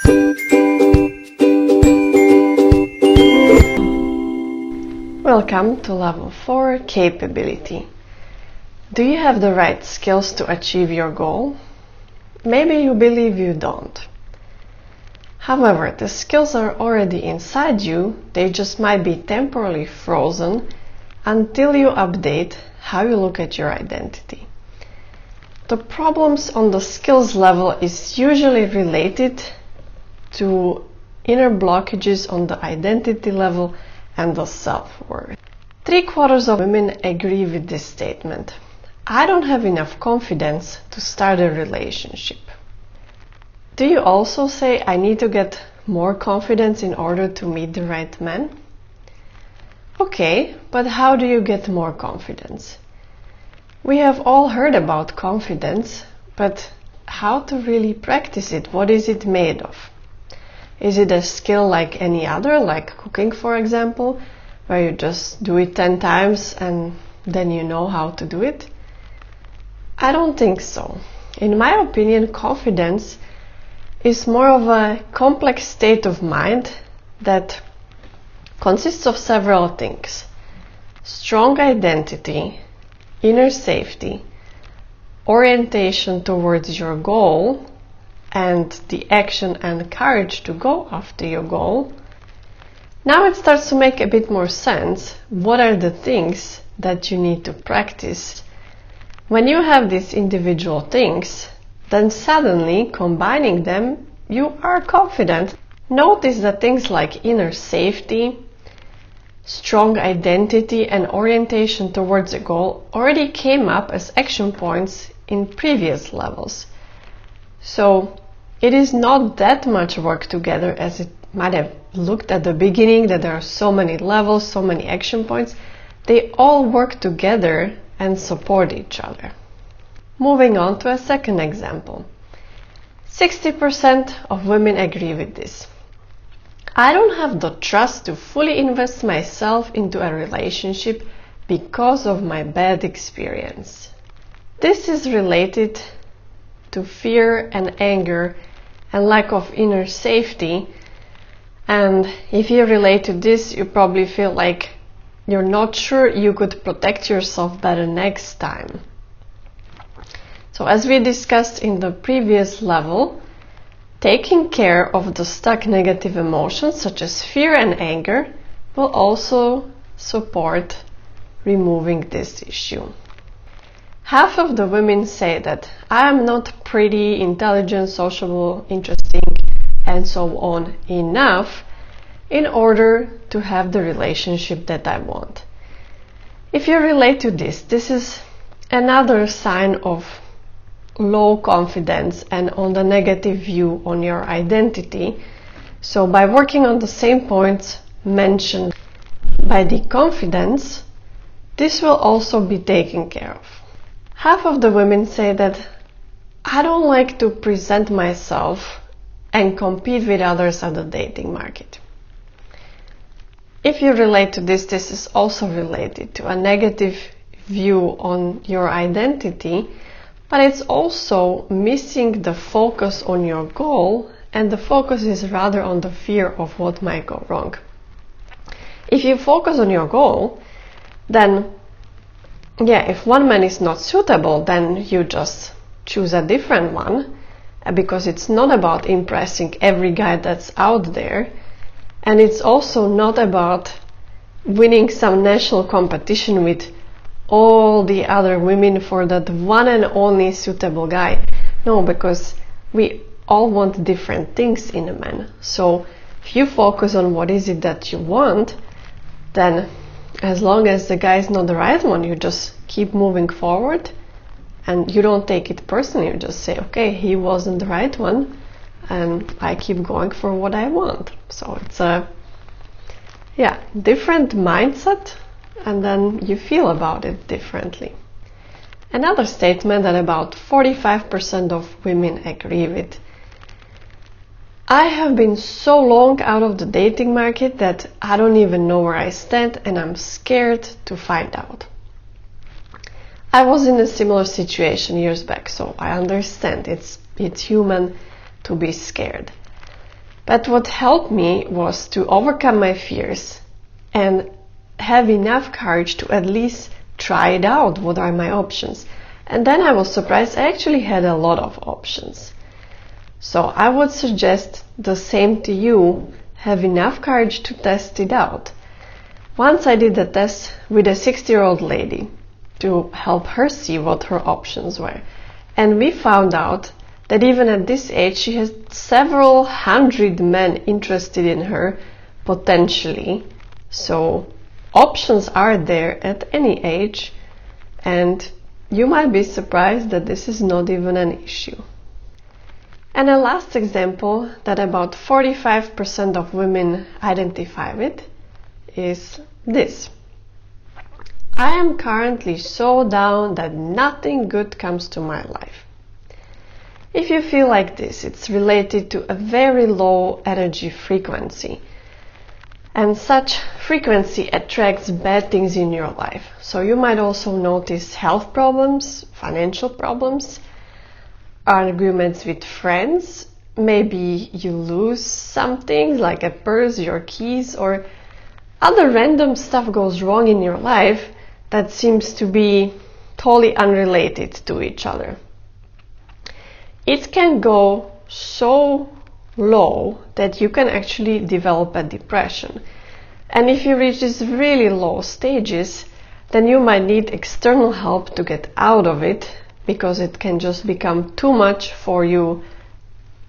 Welcome to Level 4, Capability. Do you have the right skills to achieve your goal? Maybe you believe you don't. However, the skills are already inside you, they just might be temporarily frozen until you update how you look at your identity. The problems on the skills level is usually related to inner blockages on the identity level and the self-worth. 3/4 of women agree with this statement. I don't have enough confidence to start a relationship. Do you also say, I need to get more confidence in order to meet the right man? Okay, but how do you get more confidence? We have all heard about confidence, but how to really practice it? What is it made of? Is it a skill like any other, like cooking, for example, where you just do it 10 times and then you know how to do it? I don't think so. In my opinion, confidence is more of a complex state of mind that consists of several things: strong identity, inner safety, orientation towards your goal, and the action and courage to go after your goal. Now it starts to make a bit more sense. What are the things that you need to practice? When you have these individual things, then suddenly combining them, you are confident. Notice that things like inner safety, strong identity, and orientation towards a goal already came up as action points in previous levels. So it is not that much work together as it might have looked at the beginning, that there are so many levels, so many action points. They all work together and support each other. Moving on to a second example. 60% of women agree with this. I don't have the trust to fully invest myself into a relationship because of my bad experience. This is related to fear and anger and lack of inner safety. And if you relate to this, you probably feel like you're not sure you could protect yourself better next time. So as we discussed in the previous level, taking care of the stuck negative emotions such as fear and anger will also support removing this issue. Half of the women say that I am not pretty, intelligent, sociable, interesting, and so on enough in order to have the relationship that I want. If you relate to this, this is another sign of low confidence and on the negative view on your identity. So by working on the same points mentioned by the confidence, this will also be taken care of. Half of the women say that I don't like to present myself and compete with others on the dating market. If you relate to this, this is also related to a negative view on your identity, but it's also missing the focus on your goal, and the focus is rather on the fear of what might go wrong. If you focus on your goal, then if one man is not suitable, then you just choose a different one, because it's not about impressing every guy that's out there, and it's also not about winning some national competition with all the other women for that one and only suitable guy. No, because we all want different things in a man. So if you focus on what is it that you want, then as long as the guy is not the right one, you just keep moving forward and you don't take it personally. You just say, okay, he wasn't the right one and I keep going for what I want. So it's a different mindset, and then you feel about it differently. Another statement that about 45% of women agree with. I have been so long out of the dating market that I don't even know where I stand and I'm scared to find out. I was in a similar situation years back, so I understand it's human to be scared. But what helped me was to overcome my fears and have enough courage to at least try it out. What are my options? And then I was surprised I actually had a lot of options. So I would suggest the same to you. Have enough courage to test it out. Once I did a test with a 60-year-old lady to help her see what her options were. And we found out that even at this age she has several hundred men interested in her potentially. So options are there at any age, and you might be surprised that this is not even an issue. And a last example that about 45% of women identify with is this. I am currently so down that nothing good comes to my life. If you feel like this, it's related to a very low energy frequency. And such frequency attracts bad things in your life. So you might also notice health problems, financial problems, arguments with friends. Maybe you lose something like a purse, your keys, or other random stuff goes wrong in your life that seems to be totally unrelated to each other. It can go so low that you can actually develop a depression. And if you reach these really low stages, then you might need external help to get out of it, because it can just become too much for you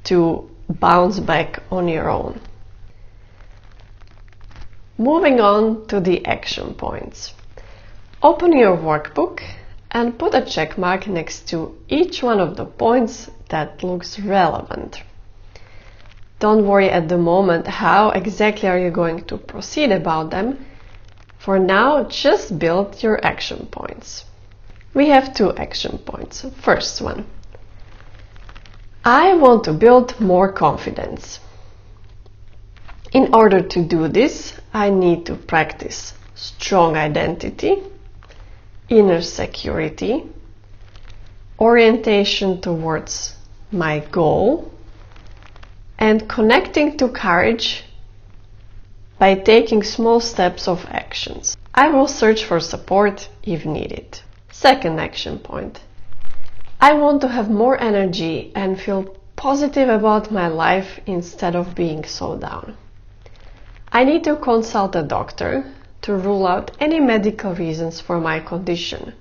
to bounce back on your own. Moving on to the action points. Open your workbook and put a check mark next to each one of the points that looks relevant. Don't worry at the moment how exactly are you going to proceed about them. For now, just build your action points. We have 2 action points. First one. I want to build more confidence. In order to do this, I need to practice strong identity, inner security, orientation towards my goal, and connecting to courage by taking small steps of actions. I will search for support if needed. Second action point. I want to have more energy and feel positive about my life instead of being so down. I need to consult a doctor to rule out any medical reasons for my condition.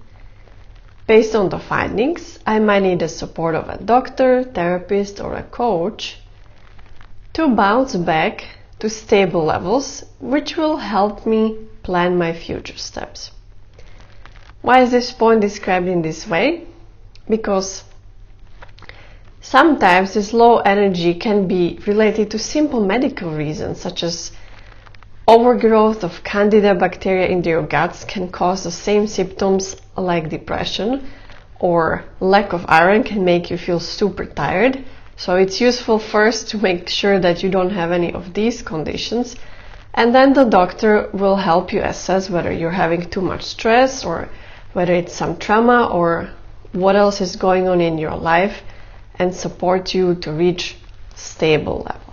Based on the findings, I might need the support of a doctor, therapist, or a coach to bounce back to stable levels, which will help me plan my future steps. Why is this point described in this way? Because sometimes this low energy can be related to simple medical reasons, such as overgrowth of candida bacteria in your guts can cause the same symptoms like depression, or lack of iron can make you feel super tired. So it's useful first to make sure that you don't have any of these conditions, and then the doctor will help you assess whether you're having too much stress, or whether it's some trauma, or what else is going on in your life, and support you to reach stable level.